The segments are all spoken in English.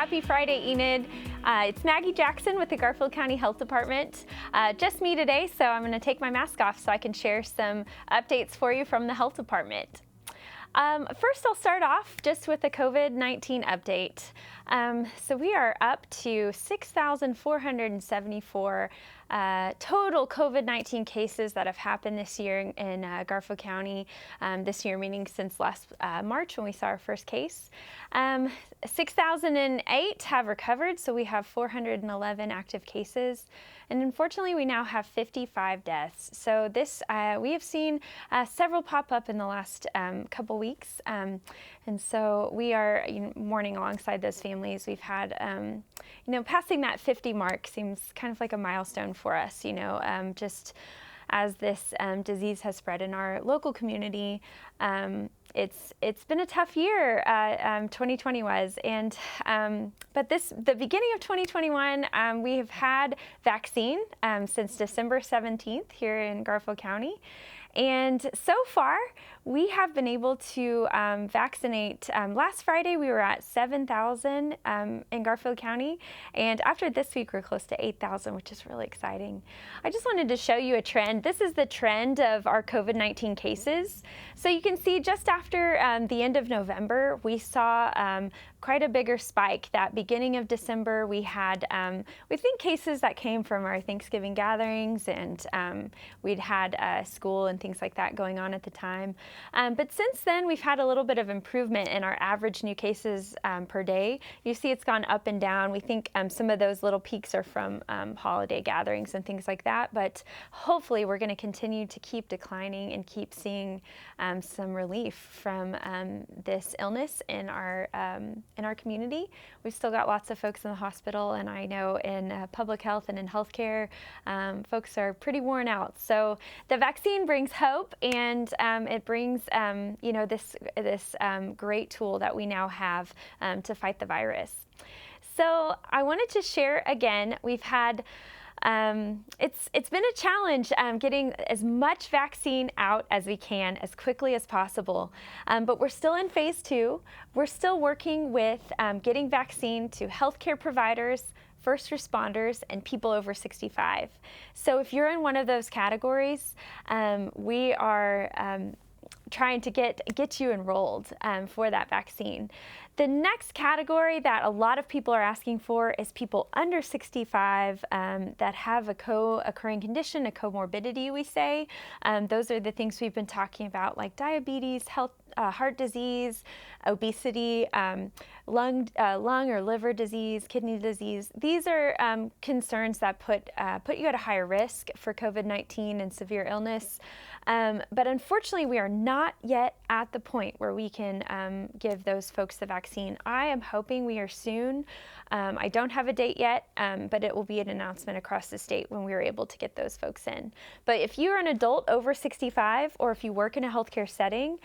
Happy Friday, Enid. It's Maggie Jackson with the Garfield County Health Department. Just me today, so I'm going to take my mask off so I can share some updates for you from the health department. First, I'll start off just with the COVID-19 update. So we are up to 6,474 total COVID-19 cases that have happened this year in Garfield County. This year meaning since last March when we saw our first case. 6,008 have recovered, so we have 411 active cases. And unfortunately, we now have 55 deaths. So this, we have seen several pop up in the last couple weeks. And so we are mourning alongside those families. We've had, passing that 50 mark seems kind of like a milestone for us, just as this disease has spread in our local community. It's been a tough year, 2020 was, and but the beginning of 2021, we have had vaccine since December 17th here in Garfield County. And so far, we have been able to vaccinate. Last Friday, we were at 7,000 in Garfield County. And after this week, we're close to 8,000, which is really exciting. I just wanted to show you a trend. This is the trend of our COVID-19 cases. So you can see just after the end of November, we saw quite a bigger spike. That beginning of December, we had, we think, cases that came from our Thanksgiving gatherings, and we'd had school and things like that going on at the time. But since then, we've had a little bit of improvement in our average new cases per day. You see it's gone up and down. We think some of those little peaks are from holiday gatherings and things like that, but hopefully we're going to continue to keep declining and keep seeing some relief from this illness in our community. We've still got lots of folks in the hospital, and I know in public health and in healthcare, folks are pretty worn out. So the vaccine brings hope, and it brings this great tool that we now have to fight the virus. So I wanted to share again. We've had it's been a challenge getting as much vaccine out as we can as quickly as possible, but we're still in phase 2. We're still working with getting vaccine to healthcare providers, first responders, and people over 65. So if you're in one of those categories, we are trying to get you enrolled for that vaccine. The next category that a lot of people are asking for is people under 65 that have a co-occurring condition, a comorbidity, we say. Those are the things we've been talking about, like diabetes, heart disease, obesity, lung or liver disease, kidney disease. These are concerns that put you at a higher risk for COVID-19 and severe illness. But unfortunately, we are not yet at the point where we can give those folks the vaccine. I am hoping we are soon. I don't have a date yet, but it will be an announcement across the state when we are able to get those folks in. But if you're an adult over 65, or if you work in a healthcare setting,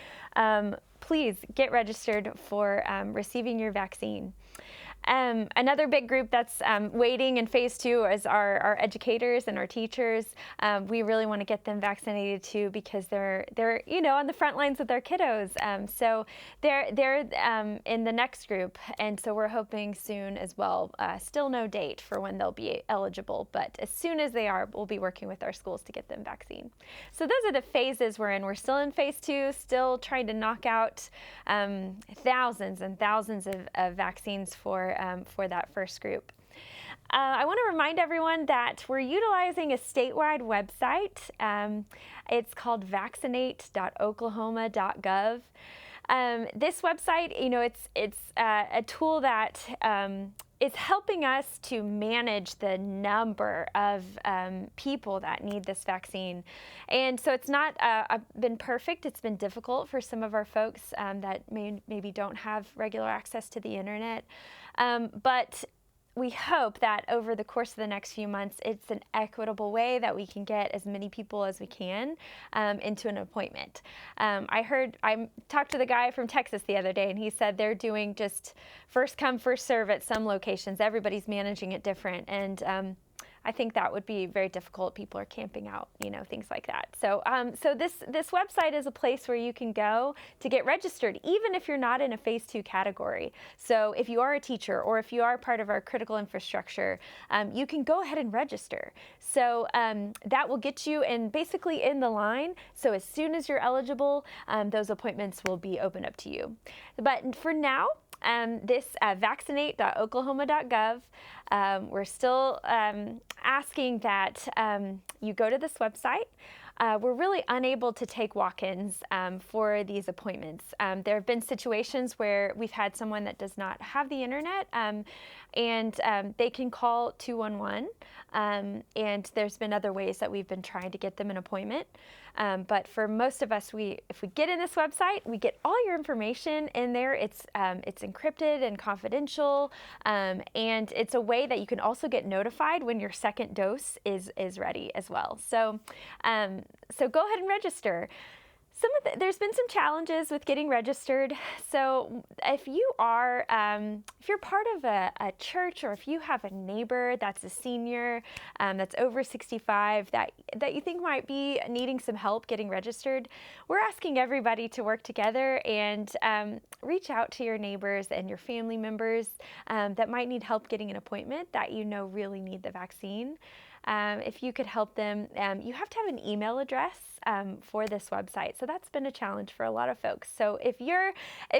please get registered for receiving your vaccine. Another big group that's waiting in phase 2 is our educators and our teachers. We really want to get them vaccinated too, because they're on the front lines with their kiddos. So they're in the next group, and so we're hoping soon as well. Still no date for when they'll be eligible, but as soon as they are, we'll be working with our schools to get them vaccine. So those are the phases we're in. We're still in phase 2, still trying to knock out thousands and thousands of vaccines for that first group. I want to remind everyone that we're utilizing a statewide website. It's called vaccinate.oklahoma.gov. This website, it's a tool that is helping us to manage the number of people that need this vaccine. And so it's not been perfect. It's been difficult for some of our folks that maybe don't have regular access to the internet. But we hope that over the course of the next few months, it's an equitable way that we can get as many people as we can into an appointment. I talked to the guy from Texas the other day, and he said they're doing just first come, first serve at some locations. Everybody's managing it different. And I think that would be very difficult. People are camping out, things like that. So, so this website is a place where you can go to get registered, even if you're not in a phase 2 category. So if you are a teacher or if you are part of our critical infrastructure, you can go ahead and register. So that will get you basically in the line. So as soon as you're eligible, those appointments will be open up to you. But for now, this vaccinate.oklahoma.gov, we're still asking that you go to this website. We're really unable to take walk-ins for these appointments. There have been situations where we've had someone that does not have the internet, and they can call 211, and there's been other ways that we've been trying to get them an appointment. But for most of us, if we get in this website, we get all your information in there. It's encrypted and confidential, and it's a way that you can also get notified when your second dose is ready as well. So, so go ahead and register. There's been some challenges with getting registered. So if you are, if you're part of a church, or if you have a neighbor that's a senior, that's over 65, that you think might be needing some help getting registered, we're asking everybody to work together and reach out to your neighbors and your family members that might need help getting an appointment, that really need the vaccine. If you could help them, you have to have an email address for this website. So that's been a challenge for a lot of folks. So if you're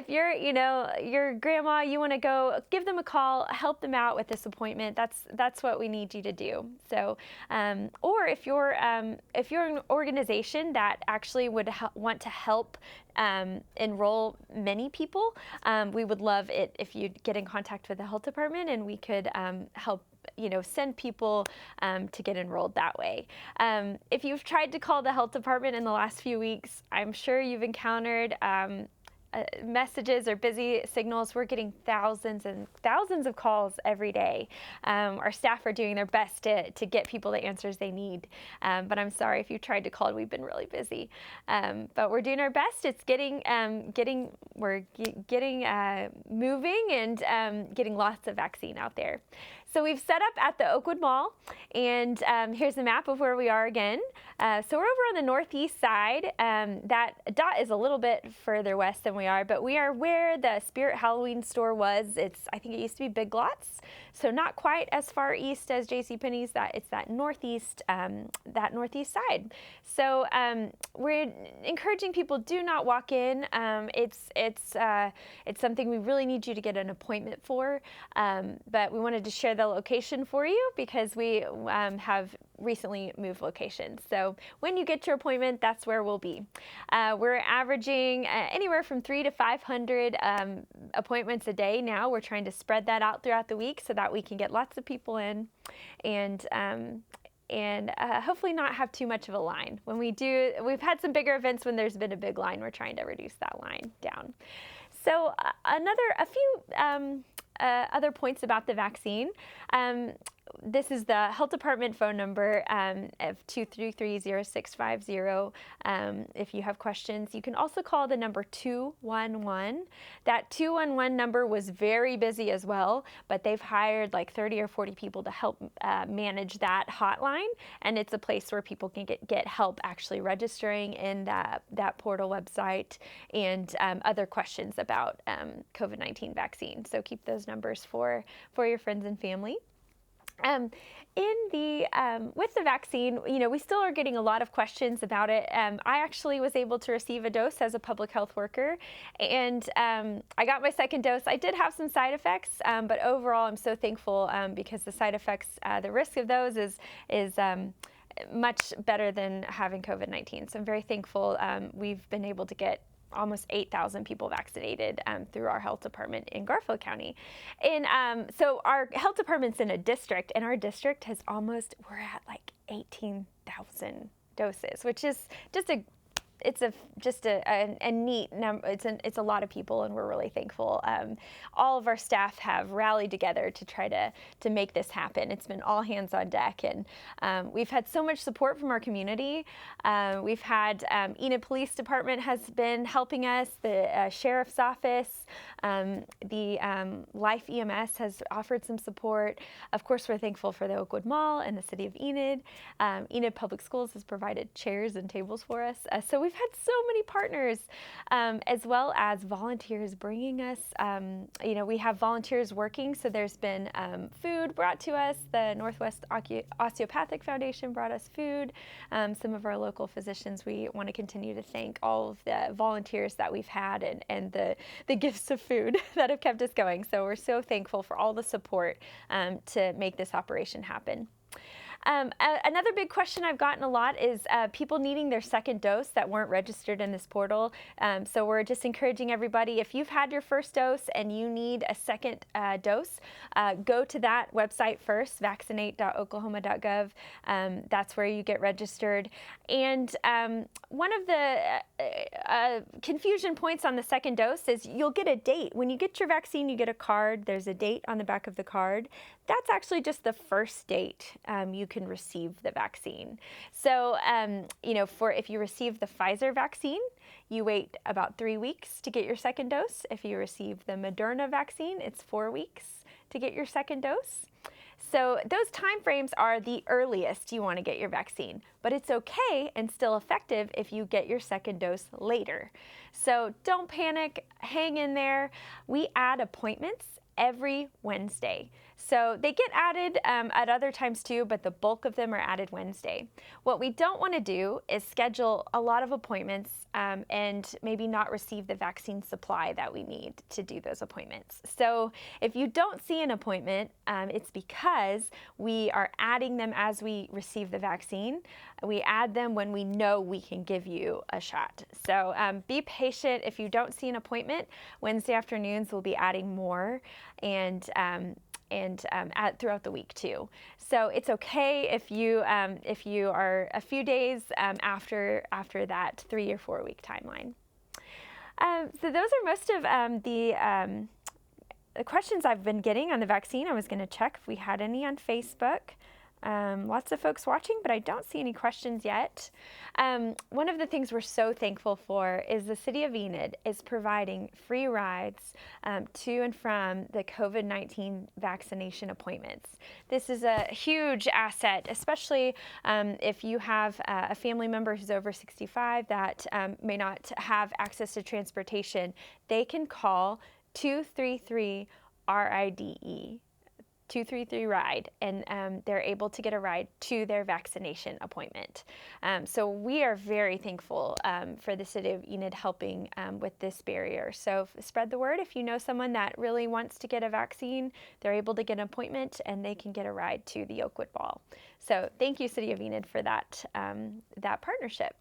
your grandma, you want to go give them a call, help them out with this appointment. That's what we need you to do. So, or if you're an organization that actually would want to help enroll many people, we would love it if you'd get in contact with the health department, and we could help send people to get enrolled that way. If you've tried to call the health department in the last few weeks, I'm sure you've encountered messages or busy signals. We're getting thousands and thousands of calls every day. Our staff are doing their best to get people the answers they need. But I'm sorry if you tried to call. We've been really busy. But we're doing our best. It's getting moving and getting lots of vaccine out there. So we've set up at the Oakwood Mall, and here's the map of where we are again. So we're over on the northeast side. That dot is a little bit further west than we are, but we are where the Spirit Halloween store was. I think it used to be Big Lots, so not quite as far east as JCPenney's. It's that northeast side. So we're encouraging people, do not walk in. It's something we really need you to get an appointment for, but we wanted to share the location for you because we have recently moved locations. So when you get your appointment, that's where we'll be. We're averaging anywhere from 300 to 500 appointments a day now. We're trying to spread that out throughout the week so that we can get lots of people in and hopefully not have too much of a line. When we've had some bigger events when there's been a big line. We're trying to reduce that line down. So a few other points about the vaccine. This is the health department phone number of 233-0650. If you have questions, you can also call the number 211. That 211 number was very busy as well, but they've hired like 30 or 40 people to help manage that hotline, and it's a place where people can get help actually registering in that portal website and other questions about COVID-19 vaccine. So keep those numbers for your friends and family. With the vaccine, we still are getting a lot of questions about it. I actually was able to receive a dose as a public health worker, and I got my second dose. I did have some side effects, but overall I'm so thankful because the side effects, the risk of those is much better than having COVID-19. So I'm very thankful. We've been able to get almost 8,000 people vaccinated through our health department in Garfield County. And so our health department's in a district, and our district we're at like 18,000 doses, which is just a just a neat number. It's a lot of people, and we're really thankful. All of our staff have rallied together to try to make this happen. It's been all hands on deck, and we've had so much support from our community. We've had Enid Police Department has been helping us, the Sheriff's Office, the Life EMS has offered some support. Of course, we're thankful for the Oakwood Mall and the City of Enid. Enid Public Schools has provided chairs and tables for us. So we've had so many partners, as well as volunteers bringing us, we have volunteers working, so there's been food brought to us. The Northwest Osteopathic Foundation brought us food. Some of our local physicians, we want to continue to thank all of the volunteers that we've had and the gifts of food that have kept us going. So we're so thankful for all the support to make this operation happen. Another big question I've gotten a lot is people needing their second dose that weren't registered in this portal. So we're just encouraging everybody, if you've had your first dose and you need a second dose, go to that website first, vaccinate.oklahoma.gov. That's where you get registered. And one of the confusion points on the second dose is you'll get a date. When you get your vaccine, you get a card. There's a date on the back of the card. That's actually just the first date you can receive the vaccine. So, if you receive the Pfizer vaccine, you wait about 3 weeks to get your second dose. If you receive the Moderna vaccine, it's 4 weeks to get your second dose. So those time frames are the earliest you want to get your vaccine, but it's okay and still effective if you get your second dose later. So don't panic, hang in there. We add appointments every Wednesday. So they get added at other times too, but the bulk of them are added Wednesday. What we don't want to do is schedule a lot of appointments and maybe not receive the vaccine supply that we need to do those appointments. So if you don't see an appointment, it's because we are adding them as we receive the vaccine. We add them when we know we can give you a shot. So be patient. If you don't see an appointment, Wednesday afternoons we'll be adding more and throughout the week too. So it's okay if you are a few days after that 3 or 4 week timeline. So those are most of the questions I've been getting on the vaccine. I was going to check if we had any on Facebook. Lots of folks watching, but I don't see any questions yet. One of the things we're so thankful for is the City of Enid is providing free rides to and from the COVID-19 vaccination appointments. This is a huge asset, especially if you have a family member who's over 65 that may not have access to transportation. They can call 233 RIDE. 233-RIDE, and they're able to get a ride to their vaccination appointment. So we are very thankful for the City of Enid helping with this barrier. So spread the word. If you know someone that really wants to get a vaccine, they're able to get an appointment and they can get a ride to the Oakwood Mall. So thank you, City of Enid, for that partnership.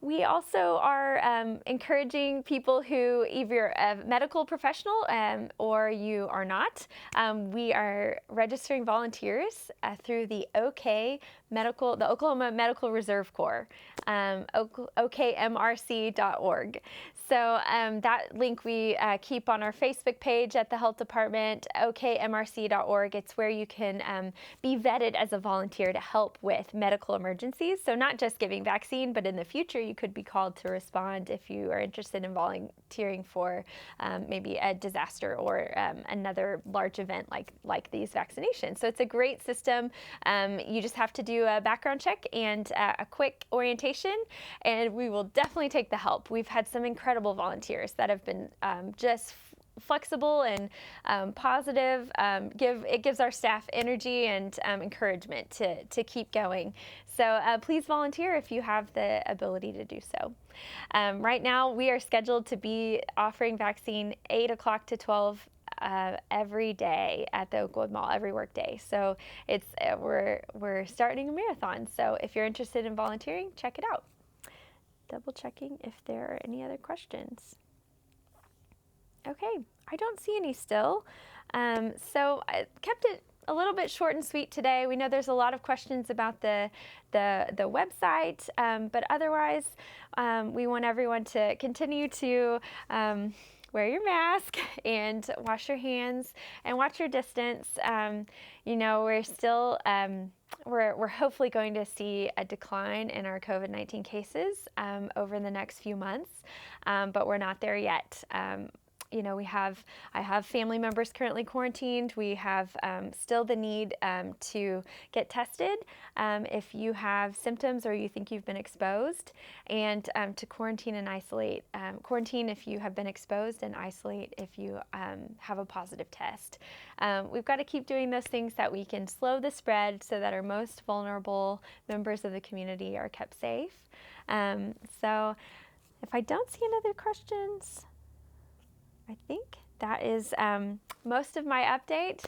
We also are encouraging people who, if you're a medical professional or you are not, we are registering volunteers through the Oklahoma Medical Reserve Corps, okmrc.org. So that link we keep on our Facebook page at the Health Department, okmrc.org. It's where you can be vetted as a volunteer to help with medical emergencies. So not just giving vaccine, but in the future you could be called to respond if you are interested in volunteering for maybe a disaster or another large event like these vaccinations. So it's a great system. You just have to do a background check and a quick orientation, and we will definitely take the help. We've had some incredible volunteers that have been just flexible and positive. It gives our staff energy and encouragement to keep going. So please volunteer if you have the ability to do so. Right now we are scheduled to be offering vaccine 8 o'clock to 12 every day at the Oakwood Mall, every work day. So it's we're starting a marathon. So if you're interested in volunteering, check it out. Double checking if there are any other questions. Okay, I don't see any still. So I kept it a little bit short and sweet today. We know there's a lot of questions about the website, but otherwise, we want everyone to continue to wear your mask and wash your hands and watch your distance. We're still we're hopefully going to see a decline in our COVID-19 cases over the next few months, but we're not there yet. I have family members currently quarantined. We have still the need to get tested if you have symptoms or you think you've been exposed, and to quarantine and isolate. Quarantine if you have been exposed, and isolate if you have a positive test. We've got to keep doing those things that we can slow the spread so that our most vulnerable members of the community are kept safe. So if I don't see any other questions, I think that is most of my update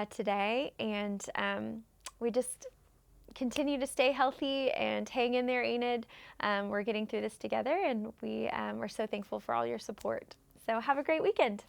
today, and we just continue to stay healthy and hang in there, Enid. We're getting through this together, and we're so thankful for all your support. So have a great weekend.